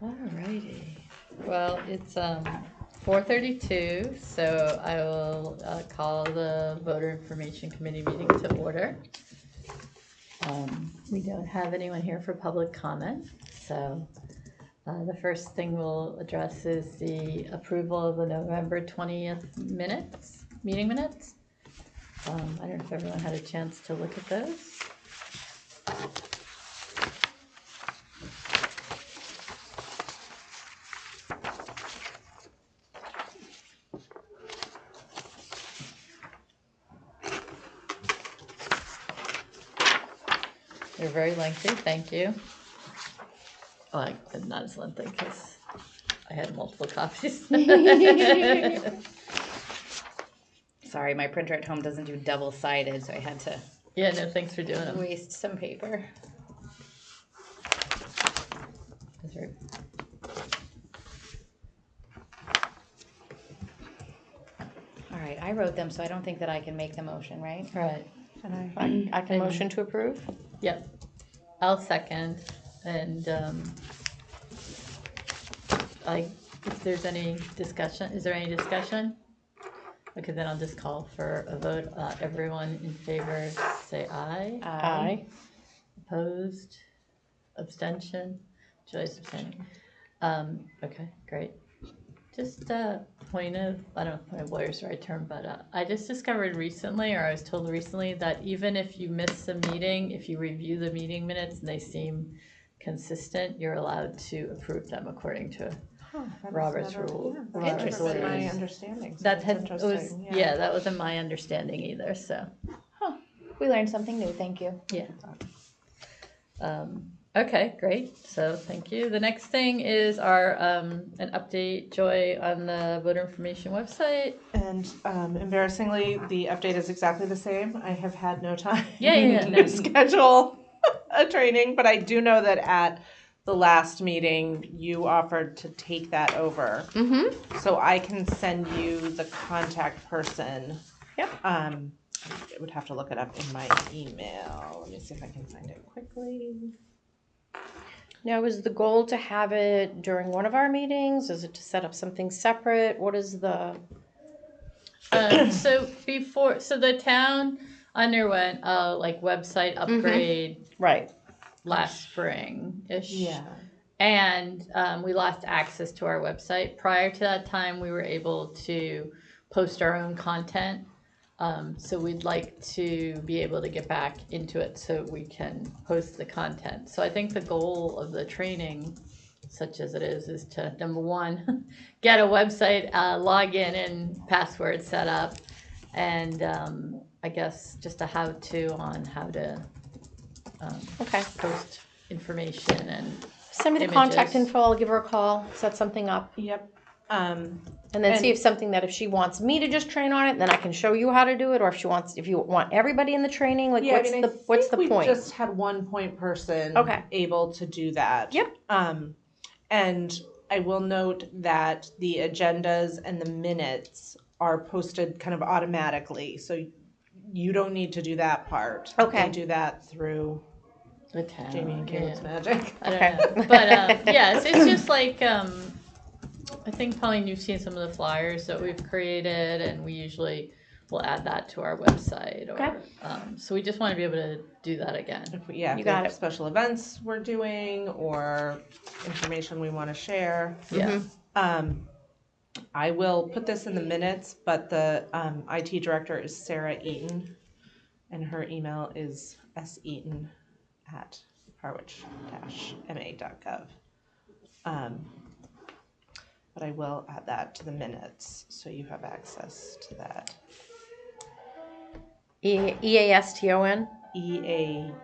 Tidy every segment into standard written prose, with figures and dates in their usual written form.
Alrighty. Well, it's 4:32, so I will call the Voter Information Committee meeting to order. We don't have anyone here for public comment, so the first thing we'll address is the approval of the November 20th meeting minutes. I don't know if everyone had a chance to look at those. They're very lengthy, thank you. Well, not as lengthy because I had multiple copies. Sorry, my printer at home doesn't do double-sided, so I had to Yeah, no, thanks for doing them. waste some paper. Those are- All right, I wrote them, so I don't think that I can make the motion, right? Right, I can motion to approve? yep. I'll second, and if there's any discussion, is there any discussion? Okay, then I'll just call for a vote. Everyone in favor, say aye. Aye. Opposed? Abstention? Joyce abstaining. Okay, great. Just a point of, I don't know if my lawyer's the right term, but I just discovered recently, or I was told recently, that even if you miss a meeting, if you review the meeting minutes and they seem consistent, you're allowed to approve them according to Robert's rule. Robert's Never been my rules. understanding. So That that's had, was, interesting. yeah, that wasn't my understanding either, so, We learned something new, thank you. yeah. Okay, great, so thank you. The next thing is our, an update, Joy, on the voter information website. And embarrassingly, the update is exactly the same. I have had no time Yeah, to schedule a training, but I do know that at the last meeting, you offered to take that over. Mm-hmm. So I can send you the contact person. Yep. I would have to look it up in my email. Let me see if I can find it quickly. Now, is the goal to have it during one of our meetings? Is it to set up something separate? What is the? So the town underwent a website upgrade Right. last spring-ish. Yeah. And we lost access to our website. Prior to that time, we were able to post our own content. So we'd like to be able to get back into it so we can post the content. So I think the goal of the training, such as it is to, number one, get a website login and password set up, and I guess just a how-to on how to Okay. post information and Send me the images. contact info. I'll give her a call. Set something up, Yep. and then see if something that if she wants me to just train on it, then I can show you how to do it. Or if you want everybody in the training, what's the we point? just had one point person Okay. able to do that. Yep. And I will note that the agendas and the minutes are posted kind of automatically, so you don't need to do that part. Okay. They do that through the town. Jamie and Caleb's yeah. magic. I don't know. But yes, it's just I think Pauline, you've seen some of the flyers that we've created, and we usually will add that to our website. Or, Okay. So we just want to be able to do that again. If we You got it. Special events we're doing or information we want to share. Yeah. I will put this in the minutes, but the IT director is Sarah Eaton, and her email is seaton@harwich-ma.gov. But I will add that to the minutes so you have access to that. EASTON. EATON.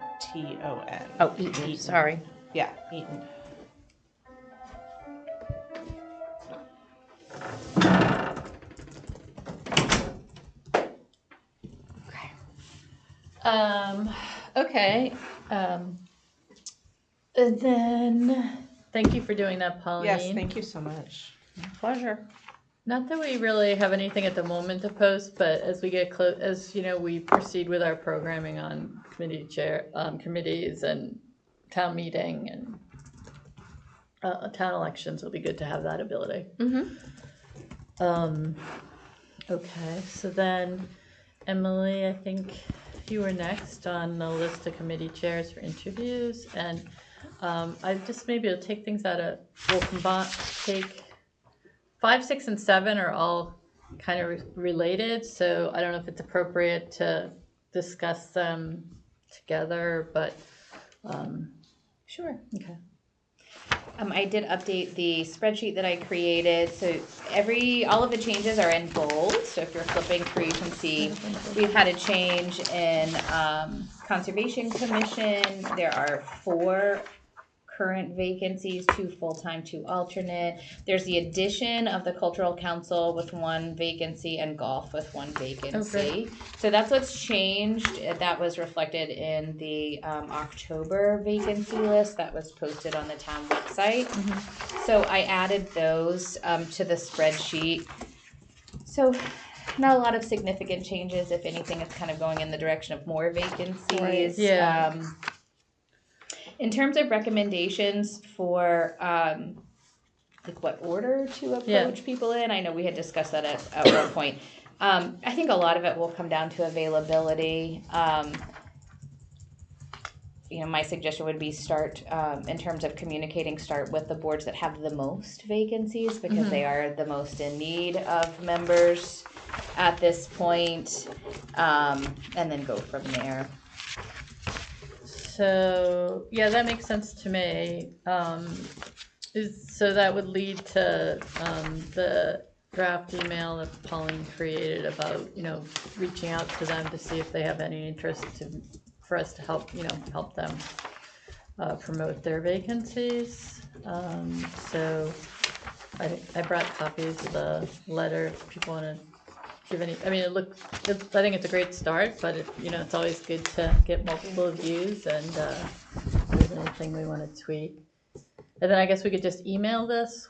Oh, Eaton. Sorry. Yeah, Eaton. Okay. And then thank you for doing that, Pauline. Yes, thank you so much. Pleasure. Not that we really have anything at the moment to post, but as we get close, as you know, we proceed with our programming on committees and town meeting and town elections will be good to have that ability. Mm-hmm. Okay, so then Emily, I think you were next on the list of committee chairs for interviews, and I just maybe will take things out of, we'll take 5, 6, and 7 are all kind of related, so I don't know if it's appropriate to discuss them together, but Sure. okay. I did update the spreadsheet that I created, so all of the changes are in bold, so if you're flipping through, you can see we've had a change in Conservation Commission. There are 4 current vacancies, 2 full-time, 2 alternate. There's the addition of the Cultural Council with 1 vacancy and golf with 1 vacancy. Okay. So that's what's changed. That was reflected in the October vacancy list that was posted on the town website. So I added those to the spreadsheet. So not a lot of significant changes. If anything, it's kind of going in the direction of more vacancies. Right. Yeah. In terms of recommendations for like what order to approach people in, I know we had discussed that at one point. I think a lot of it will come down to availability. My suggestion would be start in terms of communicating, start with the boards that have the most vacancies because they are the most in need of members at this point, and then go from there. So yeah, that makes sense to me. So that would lead to the draft email that Pauline created about reaching out to them to see if they have any interest for us to help them promote their vacancies. So I brought copies of the letter if people want to give any. I mean, I think it's a great start, but it's always good to get multiple views and if there's anything we want to tweak. And then I guess we could just email this.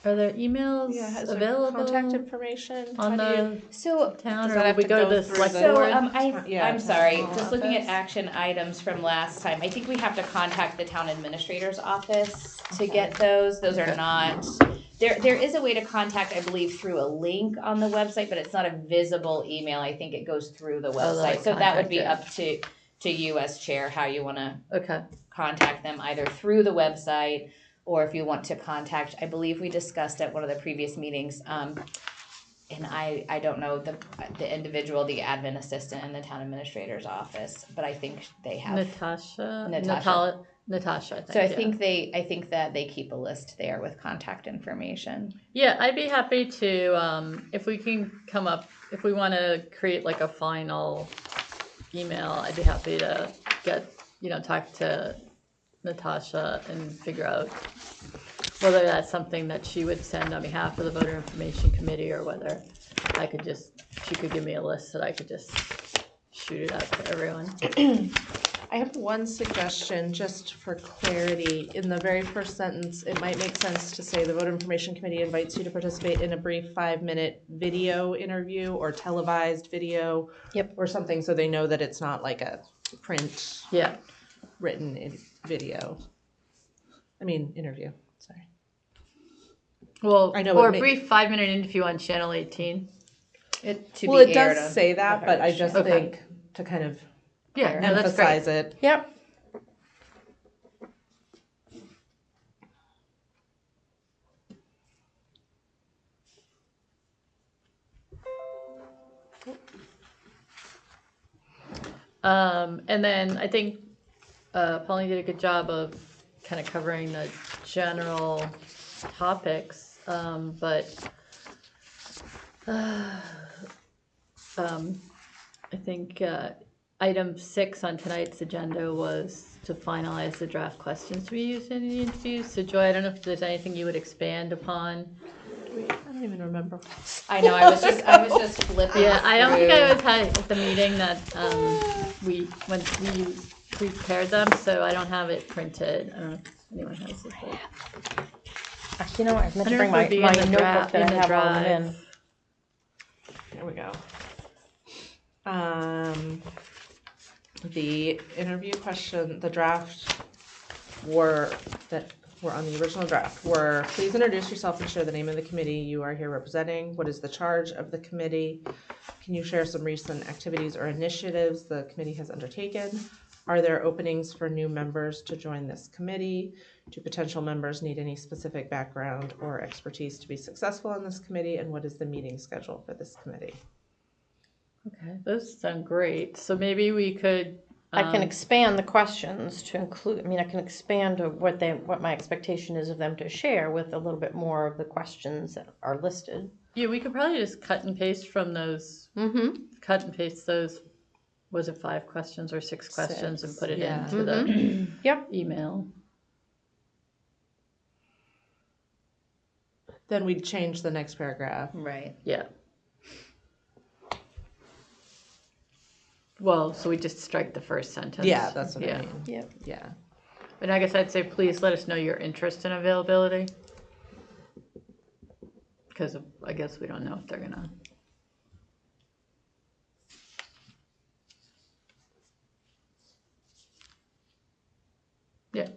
Are there emails available? Contact information On the town, does or that have we to go go to the through select the- board? I'm sorry, town just looking at office? action items from last time, I think we have to contact the town administrator's office to get those. Those are not, there is a way to contact, I believe, through a link on the website, but it's not a visible email. I think it goes through the website. So that would be up to you as chair, how you wanna contact them, either through the website or if you want to contact, I believe we discussed at one of the previous meetings, and I don't know the individual, the admin assistant in the town administrator's office, but I think they have Natasha, I think. So I think that they keep a list there with contact information. Yeah, I'd be happy to if we can come up, if we want to create like a final email, I'd be happy to get talk to Natasha and figure out whether that's something that she would send on behalf of the voter information committee or whether she could give me a list that I could just shoot it out to everyone. I have one suggestion just for clarity. In the very first sentence, it might make sense to say the voter information committee invites you to participate in a brief 5-minute video interview or televised video or something so they know that it's not like a print written video. Interview. Sorry. Well, I know or a brief 5-minute interview on Channel 18. It does say that, but I just think to kind of emphasize it. Yep. And then I think Pauline did a good job of kind of covering the general topics, but I think item 6 on tonight's agenda was to finalize the draft questions to be used in the interviews. So Joy, I don't know if there's anything you would expand upon. I don't even remember. I know, I was just flipping. Yeah, I don't think I was at the meeting that we prepared them, so I don't have it printed. I don't know if anyone has it. You know what? I meant to bring my notebook that I have all of them in. There we go. The interview question, the draft that were on the original draft were, please introduce yourself and share the name of the committee you are here representing. What is the charge of the committee? Can you share some recent activities or initiatives the committee has undertaken? Are there openings for new members to join this committee? Do potential members need any specific background or expertise to be successful in this committee? And what is the meeting schedule for this committee? Okay, those sound great. So maybe we could. I can expand the questions to include, I can expand what my expectation is of them to share with a little bit more of the questions that are listed. Yeah, we could probably just cut and paste from those. Cut and paste those. Was it 5 questions or 6 questions and put it into the Yep. email? Then we'd change the next paragraph. Right. Yeah. Well, so we just strike the first sentence. Yeah, that's what I Yeah. mean. Yep. Yeah. And I guess I'd say, please let us know your interest and availability. Because I guess we don't know if they're gonna. Yeah.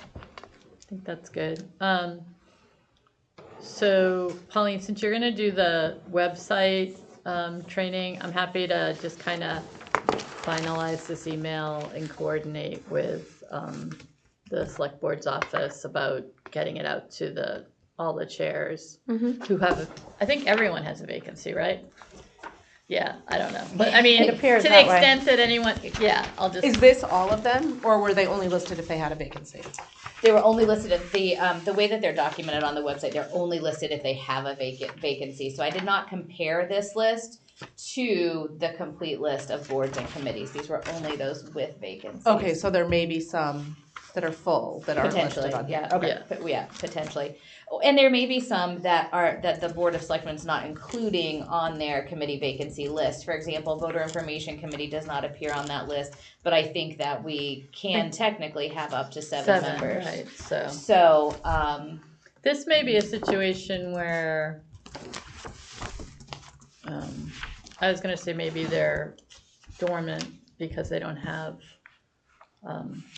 I think that's good. So Pauline, since you're gonna do the website training, I'm happy to just kind of finalize this email and coordinate with the select board's office about getting it out to all the chairs who have, I think everyone has a vacancy, right? Yeah, I don't know, but I mean, It appears to the that way. extent that anyone, yeah, I'll just. Is this all of them, or were they only listed if they had a vacancy? They were only listed if the way that they're documented on the website, they're only listed if they have a vacancy. So I did not compare this list to the complete list of boards and committees. These were only those with vacancies. Okay, so there may be some that are full that aren't Potentially, listed on here. yeah. Okay. Yeah, potentially. Oh, and there may be some that the Board of Selectmen is not including on their committee vacancy list. For example, Voter Information Committee does not appear on that list, but I think that we can technically have up to 7 members. Right, so. So, This may be a situation where, I was gonna say maybe they're dormant because they don't have,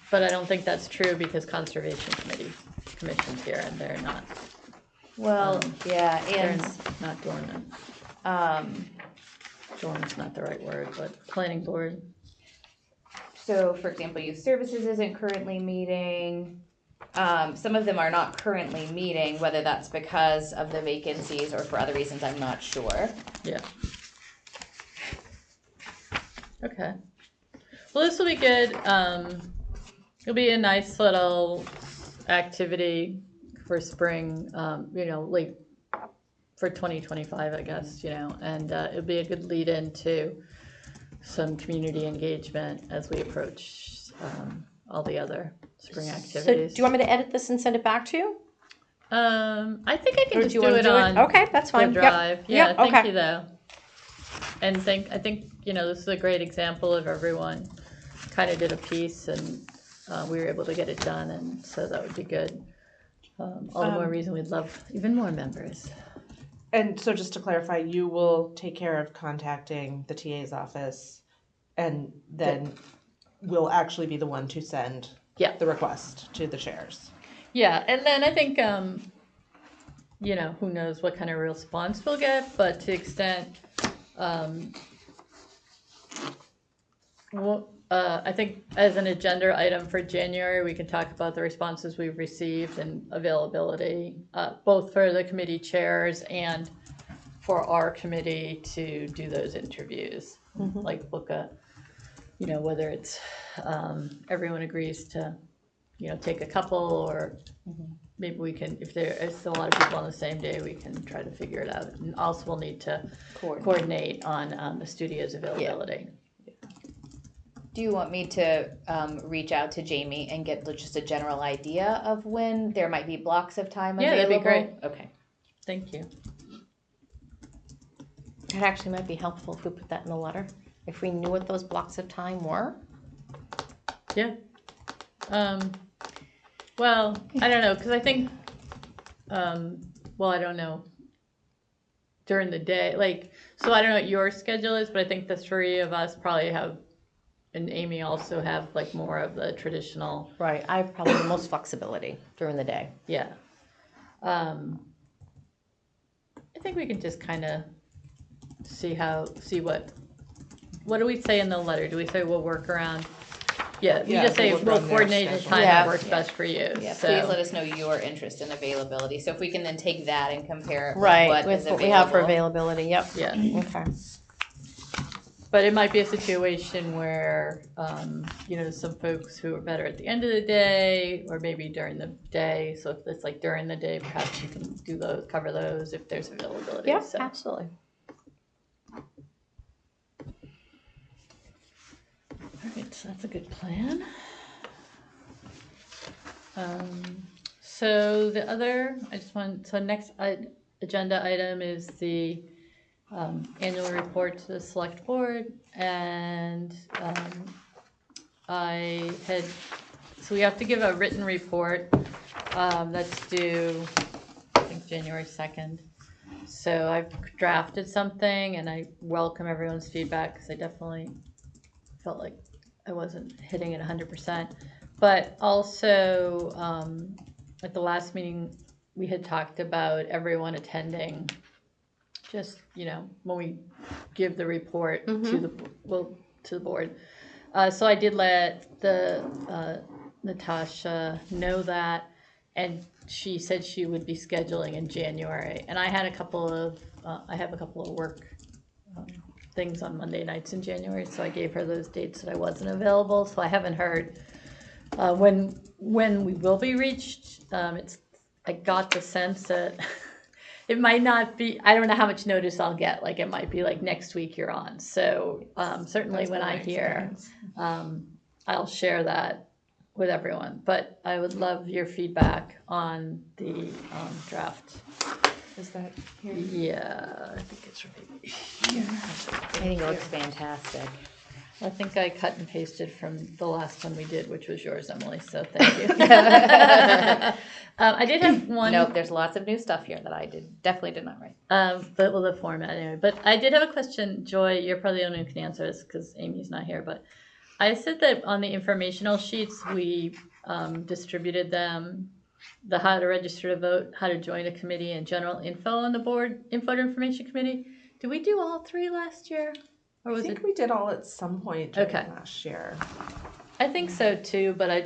but I don't think that's true because Conservation Commission's here and they're not, well, yeah, they're and, not dormant. um, Dormant's not the right word, but Planning Board. so for example, Youth Services isn't currently meeting. Some of them are not currently meeting, whether that's because of the vacancies or for other reasons, I'm not sure. Yeah. Okay. Well, this will be good. It'll be a nice little activity for spring, late for 2025, I guess, and it'll be a good lead into some community engagement as we approach all the other spring So activities. do you want me to edit this and send it back to you? I think I can Or just do you do wanna it do it? on Okay, that's fine. the Yep. drive. Yep, Yeah, thank okay. you though. And I think this is a great example of everyone kind of did a piece and we were able to get it done, and so that would be good. All the more reason we'd love even more members. And so just to clarify, you will take care of contacting the TA's office and then we'll actually be the one to send Yeah. the request to the chairs. Yeah, and then I think, who knows what kind of response we'll get, but to the extent, I think as an agenda item for January, we can talk about the responses we've received and availability, both for the committee chairs and for our committee to do those interviews. Like book whether it's everyone agrees to, take a couple, or maybe we can, if there's a lot of people on the same day, we can try to figure it out. And also we'll need to coordinate on the studio's availability. Do you want me to reach out to Jamie and get just a general idea of when there might be blocks of time Yeah, available? that'd be great. Okay. Thank you. It actually might be helpful if we put that in the letter, if we knew what those blocks of time were. Yeah. Well, I don't know, because I think, I don't know. during the day, like, so I don't know what your schedule is, but I think the three of us probably have, and Amy also have like more of the traditional, Right, I have probably the most flexibility during the day. yeah. I think we can just kind of see what do we say in the letter? Do we say we'll work around? Yeah, we Yeah, just say we'll work we'll around their coordinate a schedule. time Yeah. that works best for you. Yeah, So, please let us know your interest and availability. So if we can then take that and compare it Right, with with what what is we have for available. availability, yep. yeah. Okay. But it might be a situation where, some folks who are better at the end of the day, or maybe during the day. So if it's like during the day, perhaps you can cover those if there's availability. Yep, So. absolutely. All right, so that's a good plan. So the other, next agenda item is the annual report to the select board, and so we have to give a written report that's due, I think, January 2nd. So I've drafted something, and I welcome everyone's feedback because I definitely felt like I wasn't hitting it 100%. But also, at the last meeting, we had talked about everyone attending, just, when we give the report to the board. So I did let Natasha know that, and she said she would be scheduling in January. And I have a couple of work things on Monday nights in January, so I gave her those dates that I wasn't available. So I haven't heard when we will be reached. I got the sense that it might not be. I don't know how much notice I'll get. Like, it might be like next week you're on. So certainly That's when been I my hear, experience. I'll share that with everyone. But I would love your feedback on the draft. Is that here? Yeah, I think it's right here. I think it looks fantastic. I think I cut and pasted from the last one we did, which was yours, Emily, so thank you. I did have one. Nope, there's lots of new stuff here that I definitely did not write. But the format anyway. But I did have a question, Joy. You're probably the only one who can answer this because Amy's not here. But I said that on the informational sheets we distributed them, the how to register to vote, how to join a committee, and general info on the board, info to information committee. Did we do all three last year? Or was I think we did all at some point during Okay. last year. I think so too, but I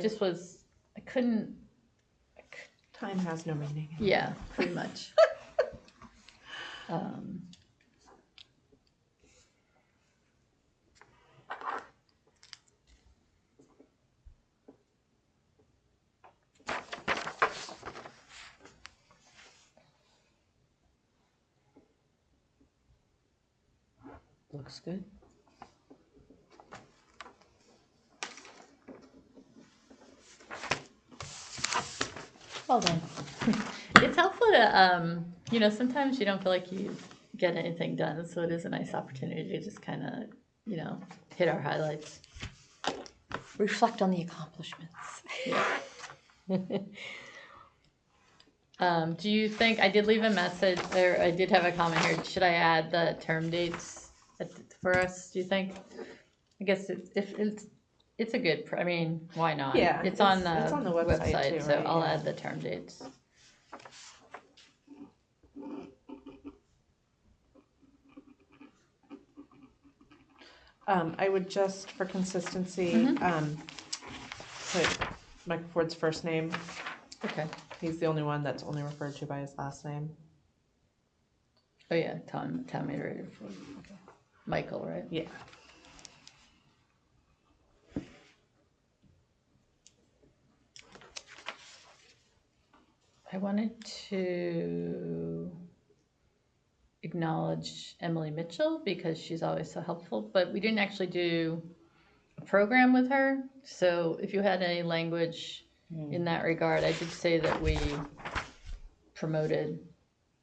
couldn't. Time has no meaning. Yeah, pretty much. Looks good. Well done. It's helpful to, sometimes you don't feel like you get anything done, so it is a nice opportunity to just kind of, hit our highlights. Reflect on the accomplishments. Yeah. Do you think, I did leave a message, or I did have a comment here, should I add the term dates for us, do you think? I guess it's a good, why not? Yeah, It's on the website too, so right? I'll Yeah. add the term dates. I would just, for consistency, put Michael Ford's first name. Okay. He's the only one that's only referred to by his last name. Oh yeah, town moderator. Okay. Michael, right? Yeah. I wanted to acknowledge Emily Mitchell because she's always so helpful, but we didn't actually do a program with her. So if you had any language in that regard, I did say that we promoted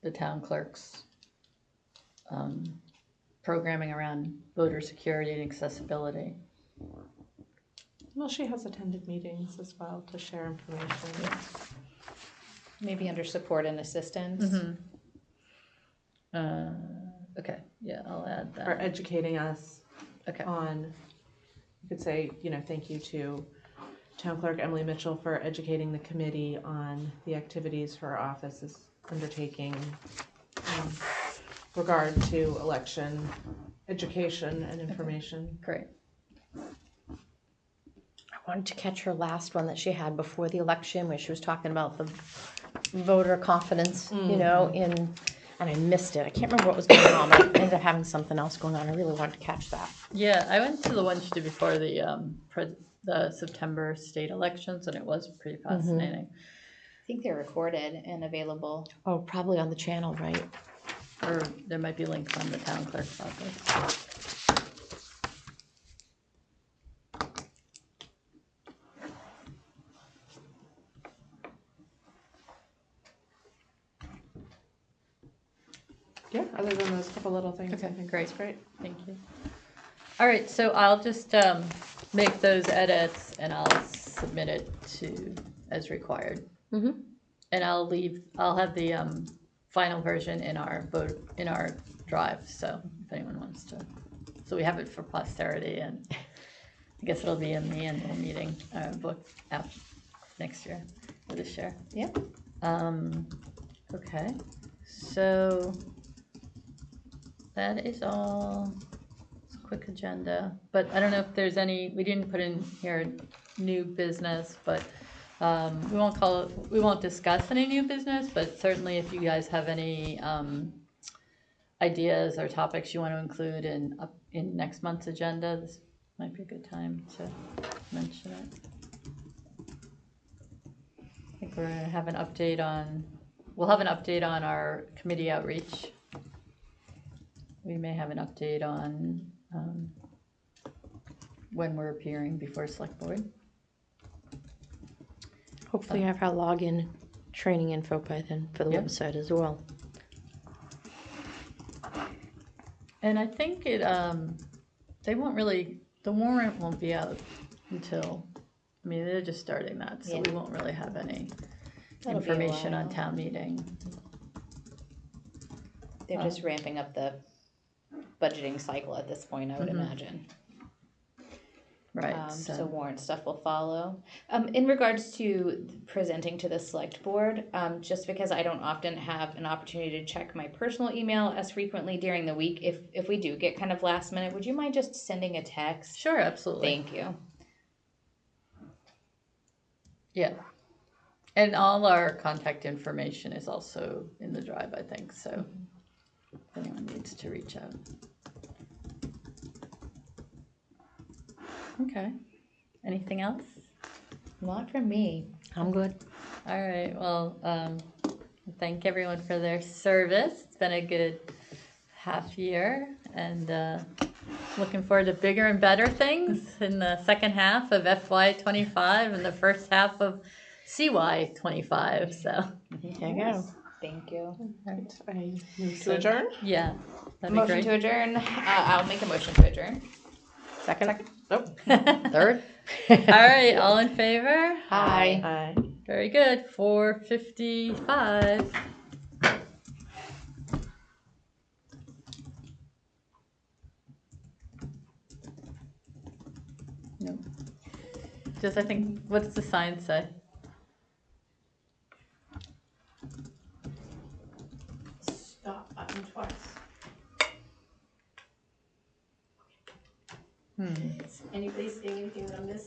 the town clerk's programming around voter security and accessibility. Well, she has attended meetings as well to share information. Maybe under support and assistance. Mm-hmm. Okay, yeah, I'll add or that. educating us Okay, on, you could say, thank you to Town Clerk Emily Mitchell for educating the committee on the activities her office is undertaking in regard to election education and information. great. I wanted to catch her last one that she had before the election, where she was talking about the voter confidence, and I missed it. I can't remember what was going on, but I ended up having something else going on. I really wanted to catch that. Yeah, I went to the one she did before the September state elections, and it was pretty fascinating. I think they're recorded and available. Oh, probably on the channel, right? Or there might be links on the town clerk's office. Yeah, other than those couple little things, I Okay, think great. that's great. Thank you. All right, so I'll just make those edits and I'll submit it as required. Mm-hmm. And I'll have the final version in our drive, so if anyone wants to. So we have it for posterity, and I guess it'll be in the annual meeting book out next year or this year. Yep. Okay, so that is all. It's a quick agenda, but I don't know if there's we didn't put in here new business, but we won't discuss any new business, but certainly if you guys have any ideas or topics you want to include in next month's agenda, this might be a good time to mention it. I think we'll have an update on our committee outreach. We may have an update on when we're appearing before select board. Hopefully, I have our login training info by then for the website as well. And I think the warrant won't be out until, they're just starting that, so we won't really have any That'll be a information on while. town meeting. They're just ramping up the budgeting cycle at this point, I would imagine. Right. So warrant stuff will follow. In regards to presenting to the select board, just because I don't often have an opportunity to check my personal email as frequently during the week, if we do get kind of last minute, would you mind just sending a text? Sure, absolutely. Thank you. Yeah. And all our contact information is also in the drive, I think, so if anyone needs to reach out. Okay. Anything else? Not from me. I'm good. All right. Well, thank everyone for their service. It's been a good half year, and looking forward to bigger and better things in the second half of FY25 and the first half of CY25. So, There you go. Thank you. I move to adjourn. yeah, that'd be Motion great. to adjourn. I'll make a motion to adjourn. Second. Nope. Third. All right. All in favor? Hi. Aye. Very good. 4:55. No. Just, I think, what's the sign say? Stop button twice. Hmm. Anybody seeing anything that I'm missing?